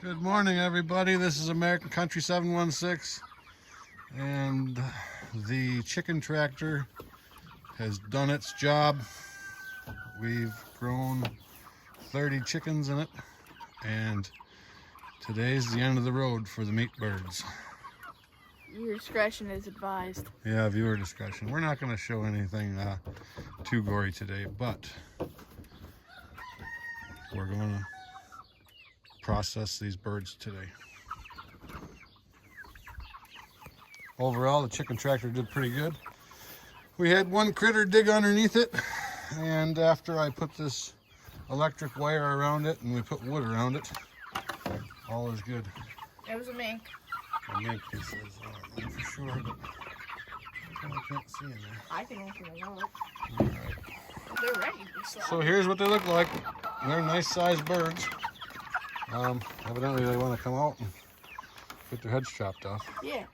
Good morning, everybody. This is American Country 716, and the chicken tractor has done its job. We've grown 30 chickens in it, and today's the end of the road for the meat birds. Viewer discretion is advised. Yeah, viewer discretion. We're not going to show anything too gory today, but we're going to process these birds today. Overall, the chicken tractor did pretty good. We had one critter dig underneath it, and after I put this electric wire around it and we put wood around it, all is good. It was a mink. A mink, he says. I don't know for sure, but I can't see in there. I can open it up. All right. They're ready to be slaughtered. So here's what they look like. They're nice sized birds. Evidently they want to come out and get their heads chopped off. Yeah.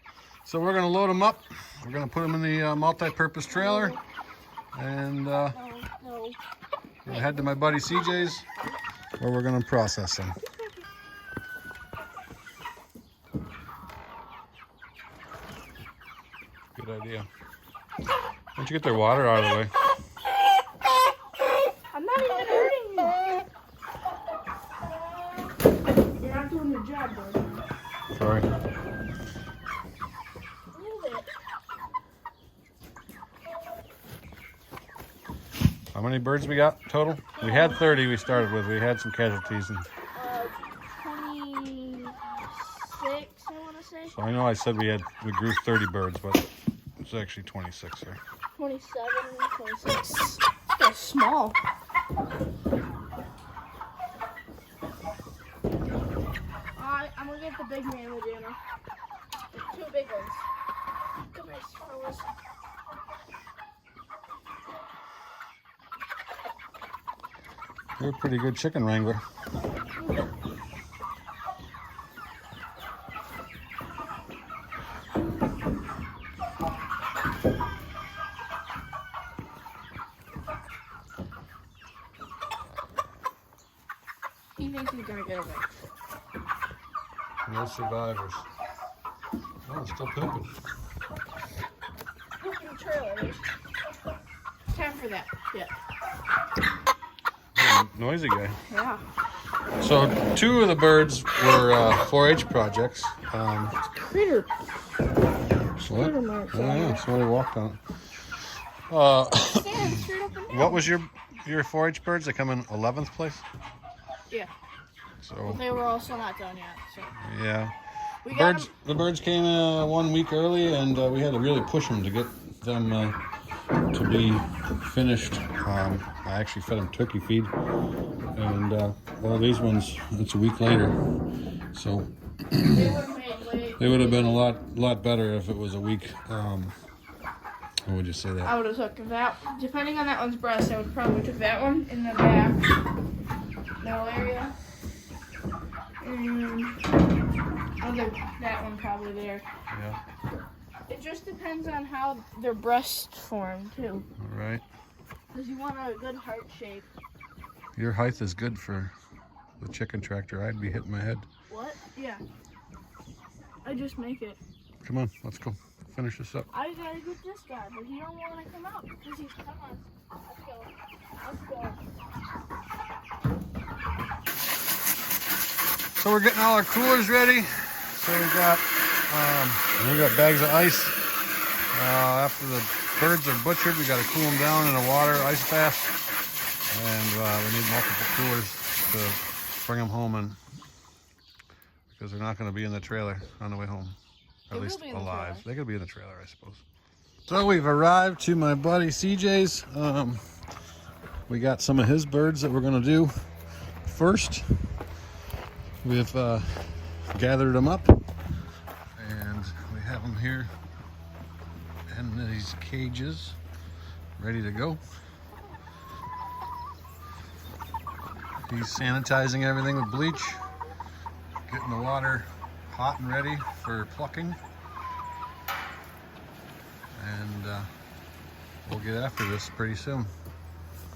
So we're going to load them up. We're going to put them in the multi-purpose trailer, and No. we'll head to my buddy CJ's, where we're going to process them. Good idea. Why don't you get their water out of the way? I'm not even hurting you. You're not doing your job, bud. Sorry. Move it. How many birds we got total? We had 30 we started with. We had some casualties. 26, I want to say. So I know I said we grew 30 birds, but it's actually 26 there. 27, 26. They're small. I'm going to get the big man with dinner. Two big ones. Come here, fellas. You're a pretty good chicken wrangler. He thinks he's going to get away. No survivors. Oh, it's still pooping. Look in the trailer. Time for that. Yeah. Noisy guy. Yeah. So 2 of the birds were 4-H projects. Critter. What? Critter marks Oh on yeah, there. somebody walked on it. Stand straight up and down. What was your 4-H birds? They come in 11th place? Yeah. So They were also not done yet. So yeah. we got The birds came 1 week early, and we had to really push them to get them to be finished. I actually fed them turkey feed, and well, these ones, it's a week later, so they were made late. they would have been a lot better if it was a week. How would you say that? I would have took that. Depending on that one's breast, I would probably took that one in the back, middle area, and that one probably there. Yeah. It just depends on how their breasts form too. All right. Because you want a good heart shape. Your height is good for the chicken tractor. I'd be hitting my head. What? Yeah. I just make it. Come on, let's go. Finish this up. I gotta get this guy, but he don't want to come out because he's come on. Let's go. Let's go. So we're getting all our coolers ready. So we got bags of ice. After the birds are butchered, we got to cool them down in a water ice bath, and we need multiple coolers to bring them home in, because they're not going to be in the trailer on the way home, at least alive. They could be in the trailer, I suppose. So we've arrived to my buddy CJ's. We got some of his birds that we're going to do first. We've gathered them up, and we have them here in these cages, ready to go. He's sanitizing everything with bleach, getting the water hot and ready for plucking, and we'll get after this pretty soon.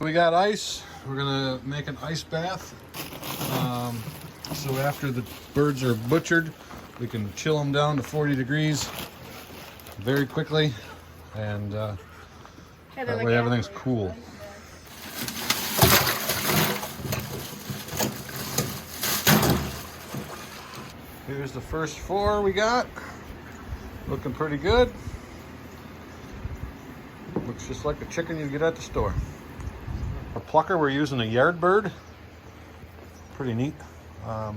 We got ice. We're gonna make an ice bath. So after the birds are butchered, we can chill them down to 40 degrees very quickly, and that way everything's cool. Here's the first 4 we got. Looking pretty good. Looks just like a chicken you get at the store. Our plucker, we're using a yard bird. Pretty neat. You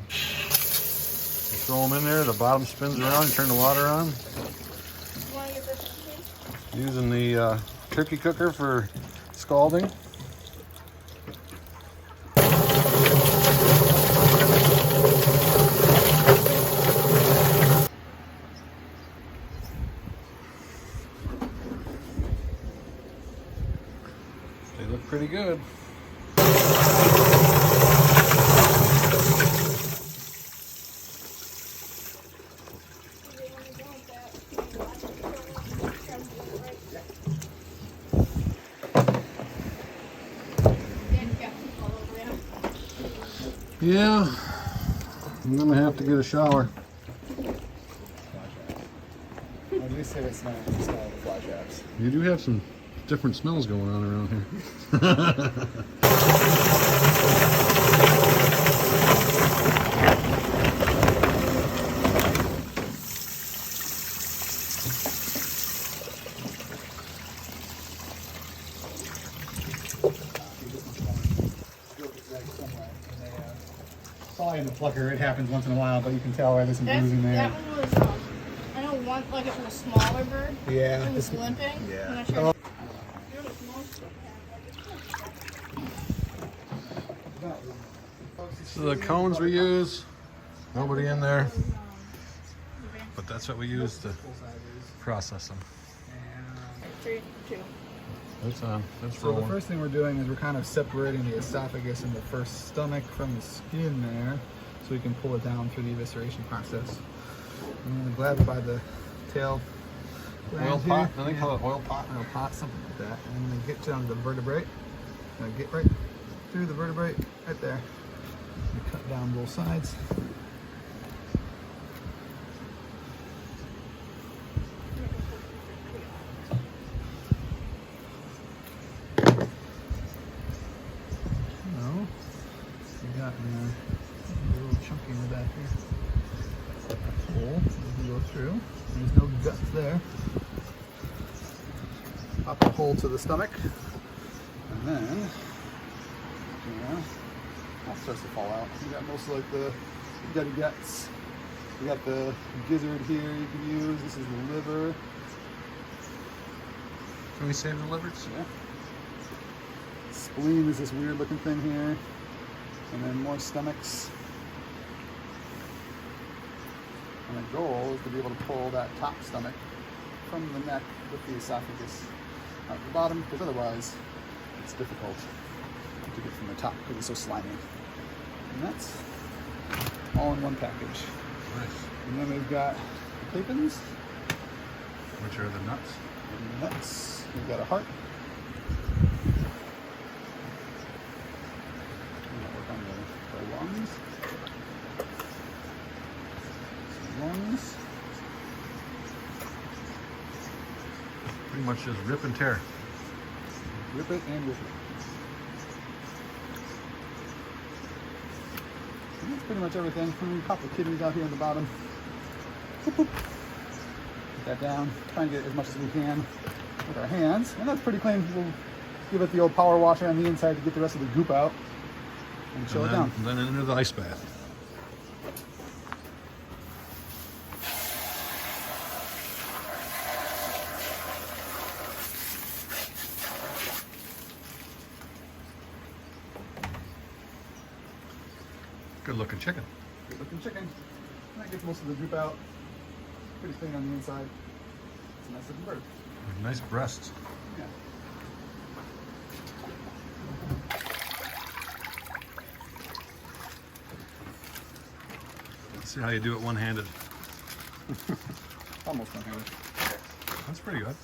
throw them in there, the bottom spins around, you turn the water on. Using the turkey cooker for scalding. They look pretty good. Yeah, I'm gonna have to get a shower. At least say it's not the smell of the fly traps. You do have some different smells going on around here. Probably in the plucker, it happens once in a while, but you can tell there's some bruising there. That one was, I know one, like it was a smaller bird. Yeah. It was limping. Yeah. And I tried Oh. there was most of So the cones we use, nobody in there, but that's what we use to process them. 3, 2. It's on. It's So the rolling. first thing we're doing is we're kind of separating the esophagus and the first stomach from the skin there, so we can pull it down through the evisceration process. And then grab by the tail. Oil gland pot. here. I think call it oil pot. Oil pot, something like that. And then get down to the vertebrae. Get right through the vertebrae, right there. And cut down both sides. No, you got a little chunky in the back here. Hole you can go through. There's no guts there. Pop a hole to the stomach, and then that starts to fall out. You got most of like the gutty guts. You got the gizzard here you can use. This is the liver. Can we save the livers? Yeah. Spleen is this weird looking thing here. And then more stomachs. And the goal is to be able to pull that top stomach from the neck with the esophagus out the bottom, because otherwise it's difficult to get from the top because it's so slimy. And that's all in one package. Nice. And then we've got the papins, Which are the nuts? and the nuts. We've got a heart. The lungs. Some lungs. Pretty much just rip and tear. Rip it and rip it. And that's pretty much everything. And then we pop the kidneys out here in the bottom. Boop, boop. Put that down. Try and get as much as we can with our hands. And that's pretty clean. We'll give it the old power washer on the inside to get the rest of the goop out. And chill it down. And then into the ice bath. Good looking chicken. Good looking chicken. And that gets most of the goop out. Pretty clean on the inside. It's a nice looking bird. Nice breasts. Yeah. Let's see how you do it one-handed. Almost one-handed. That's pretty good.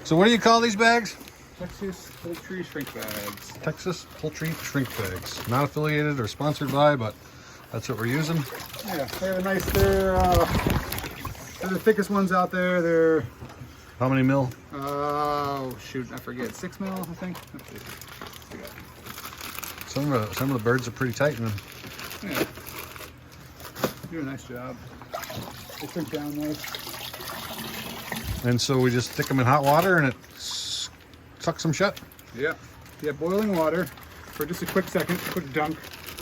So what do you call these bags? Texas poultry shrink bags. Texas poultry shrink bags. Not affiliated or sponsored by, but that's what we're using. Yeah, they're nice. They're the thickest ones out there. They're How many mil? oh shoot, I forget. 6 mil, I think. Some of the birds are pretty tight in them. Yeah, do a nice job. They shrink down nice. And so we just stick them in hot water and it sucks them shut. Yeah, yeah, boiling water for just a quick second, quick dunk.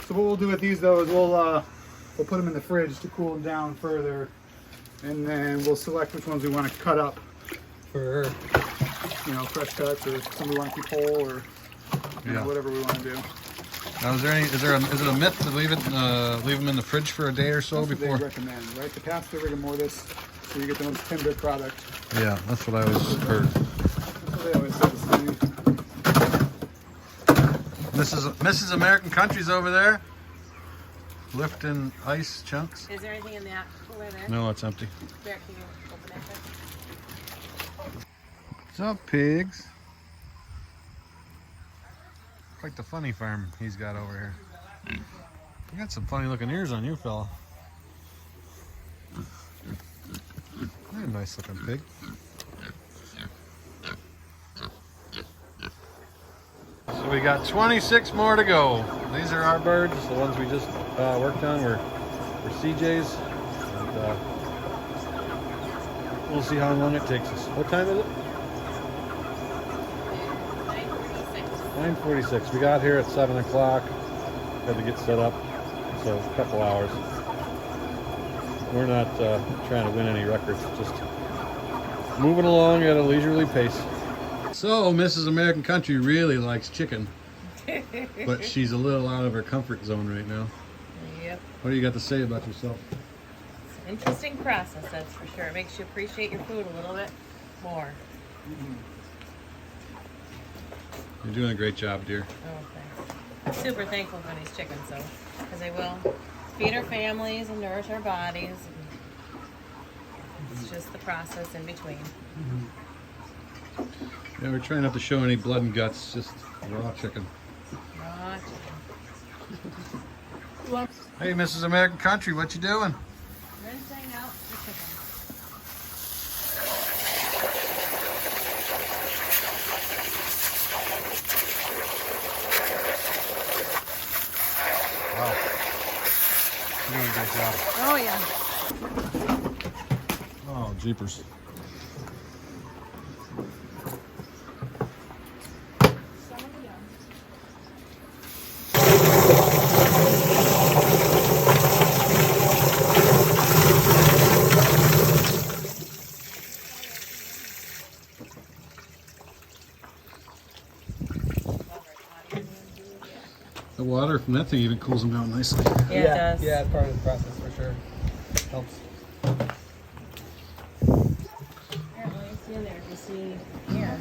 So what we'll do with these though is we'll put them in the fridge to cool them down further, and then we'll select which ones we want to cut up for, you know, fresh cuts, or some we want to keep whole, or you know, whatever we want to do. Now, is it a myth to leave them in the fridge for a day or so That's before? what they recommend, right? To pass the rigor mortis, so you get the most tender product. Yeah, that's what I always heard. That's what they always say. Mrs. American Country's over there, lifting ice chunks. Is there anything in that cooler there? No, it's empty. There, can you open that there? What's up, pigs? Quite the funny farm he's got over here. You got some funny looking ears on you, fella. You're a nice looking pig. So we got 26 more to go. These are our birds. The ones we just worked on were CJ's. And, we'll see how long it takes us. What time is it? 9:46. We got here at 7 o'clock. Had to get set up, so a couple hours. We're not trying to win any records, just moving along at a leisurely pace. So Mrs. American Country really likes chicken, but she's a little out of her comfort zone right now. Yep. What do you got to say about yourself? It's an interesting process, that's for sure. It makes you appreciate your food a little bit more. You're doing a great job, dear. Oh, thanks. I'm super thankful for these chickens, though, because they will feed our families and nourish our bodies. And it's just the process in between. Yeah, we're trying not to show any blood and guts, just raw chicken. Raw chicken. Hey, Mrs. American Country, what you doing? Rinsing out the chicken. Wow. You're doing a great job. Oh yeah. Oh, jeepers. The water from that thing even cools them down nicely. Yeah, it does. Yeah, it's part of the process for sure. Helps. Here, let me see in there. If you see here,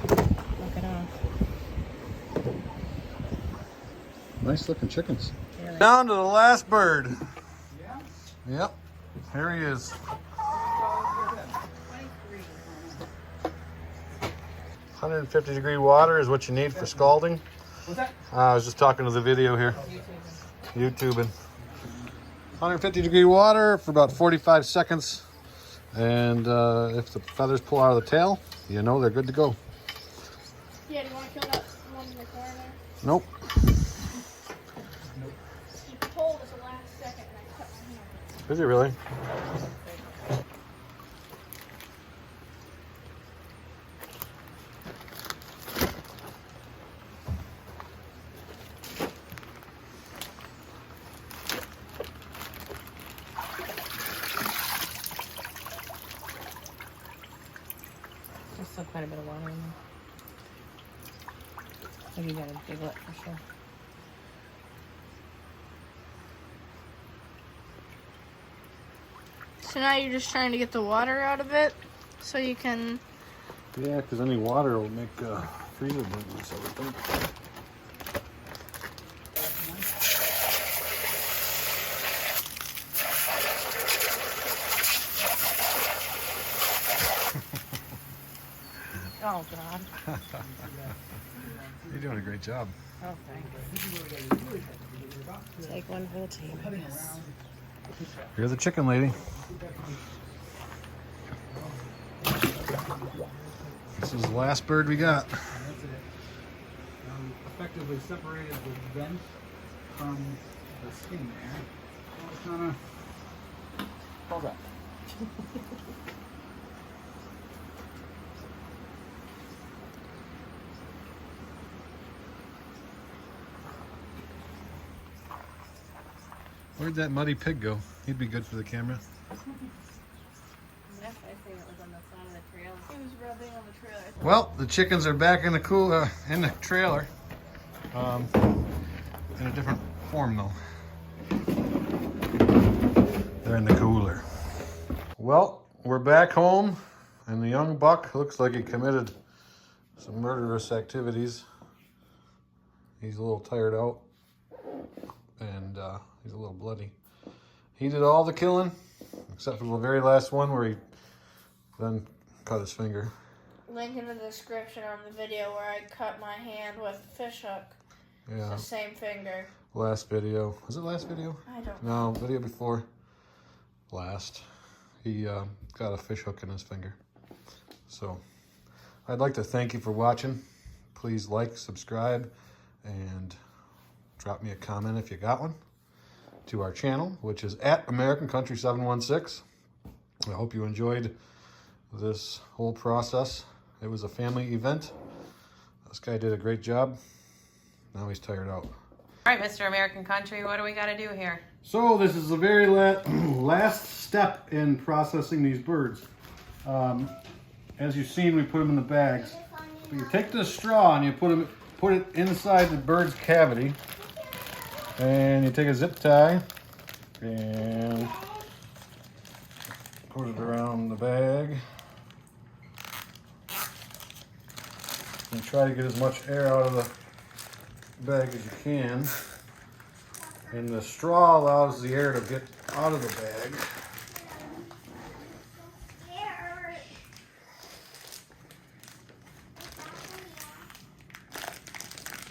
look it off. Nice looking chickens. Yeah, they- Down to the last bird. Yep, here he is. 150-degree water is what you need for scalding. What's that? I was just talking to the video here. YouTubing. 150-degree water for about 45 seconds. And if the feathers pull out of the tail, you know they're good to go. Yeah, do you want to kill that one in the corner there? Nope. You pulled at the last second and I cut my hand. Is it really? There's still quite a bit of water in there. Maybe you gotta jiggle it for sure. So now you're just trying to get the water out of it so you can. Yeah, because any water will make freezer burns, I would think. Oh, Oh, God. You're doing a great job. Oh, thanks. Take one for the team, I guess. Here's the chicken lady. This is the last bird we got. And that's it. Effectively separated the vent from the skin there. So it's kind of... How's that? Where'd that muddy pig go? He'd be good for the camera. I think it was on the side of the trailer. It was rubbing on the trailer. Well, the chickens are back in the in the trailer. In a different form though. They're in the cooler. Well, we're back home, and the young buck looks like he committed some murderous activities. He's a little tired out, and he's a little bloody. He did all the killing, except for the very last one where he then cut his finger. Link in the description on the video where I cut my hand with a fish hook. Yeah. It's the same finger. Last video. Was it last video? I don't know. No, video before last. He got a fish hook in his finger. So, I'd like to thank you for watching. Please like, subscribe, and drop me a comment if you got one to our channel, which is at American Country 716. I hope you enjoyed this whole process. It was a family event. This guy did a great job. Now he's tired out. All right, Mr. American Country, what do we got to do here? So this is the very last step in processing these birds. As you've seen, we put them in the bags. But you take the straw and you put it inside the bird's cavity, and you take a zip tie and put it around the bag. And try to get as much air out of the bag as you can. And the straw allows the air to get out of the bag.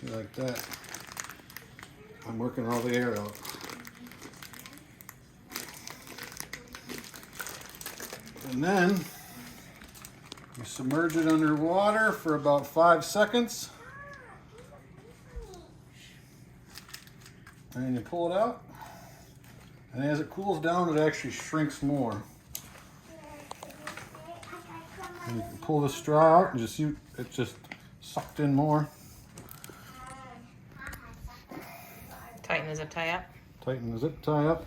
See, like that. I'm working all the air out. And then you submerge it under water for about 5 seconds. And you pull it out. And as it cools down, it actually shrinks more. And you can pull the straw out and just see it just sucked in more. Tighten the zip tie up. Tighten the zip tie up.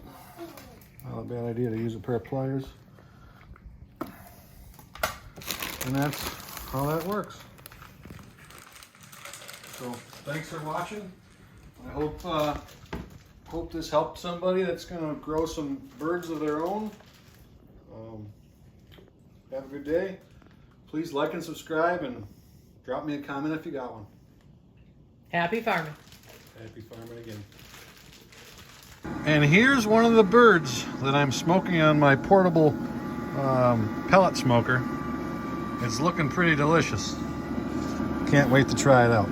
Not a bad idea to use a pair of pliers. And that's how that works. So thanks for watching. I hope this helped somebody that's going to grow some birds of their own. Have a good day. Please like and subscribe, and drop me a comment if you got one. Happy farming. Happy farming again. And here's one of the birds that I'm smoking on my portable pellet smoker. It's looking pretty delicious. Can't wait to try it out.